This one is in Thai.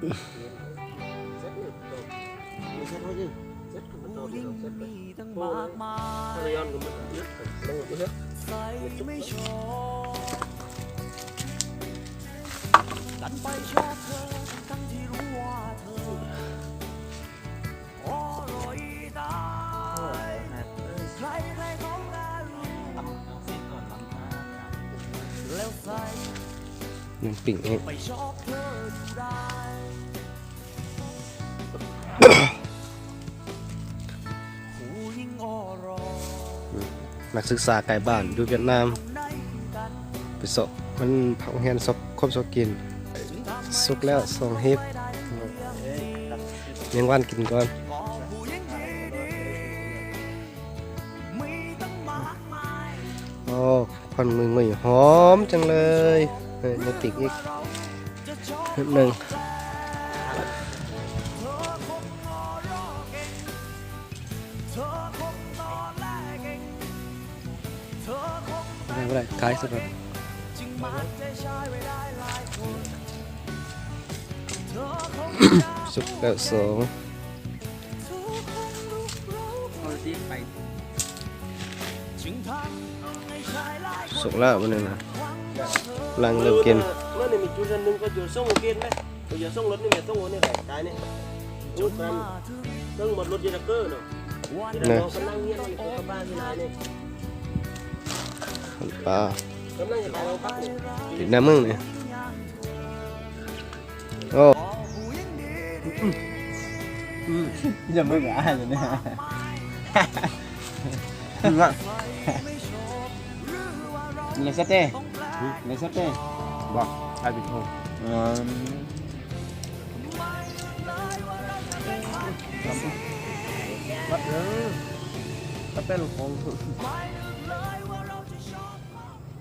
ดันไปชอบเธอทั้งที่รู้ว่าเธอโอ้รอยตายใครเขาก็รู้แล้วใส่ ยังปิ่งเอง ไปชอบเธอได้ ผู้หญิงอ้อรอ นักศึกษาไกลบ้านอยู่เวียดนาม ในกัน ไปสอบมันเผาเฮียนสอบครบสอบกินสุกแล้วส่งเฮ็ดยังวันกินก่อน ก็ผู้หญิงดีๆมีตั้งมากมาย โอ้ควันมืองุยหอมจังเลยยังปิ่งอีก จะชอบ นิดหนึ่ง เธอคงรอเก่งเธอคงตอแหลเก่งเธอคง ไม่ได้ขายสักหน่อย จึงมักใจชายไว้ได้หลายคนเธอคงจะ สุกแล้วสอง เธอคงรู้จึงทำให้ชายหลายคน สุกแล้ววันนี้นะ หวังว่าเธอ กำลังเริ่มกิน เมื่อนี่มีจุดนึงก็อยู่ส่งกินไหมอยู่ส่งรถนี่มีส่งรถนี่แหละตายนี่จุดนั้น มาถึง เรื่องหมดรถยีราเกอร์เนาะ วัน ที่เรากำลังเงียบอยู่กับบ้านที่นายนี่ ปลาก ำลังจะไปเราพักนี่ ติดน้ำมึงเนี่ยโอ้ ผู้หญิงดี จะมึงอ่ะอยู่เนี่ย ไม่ชอบหรือว่าเรา เลสเต้ ต้องแปล เลสเต้ บอกไอ้บิดโฮ อืม วัดเด้อถ้าเป็นของ ไม่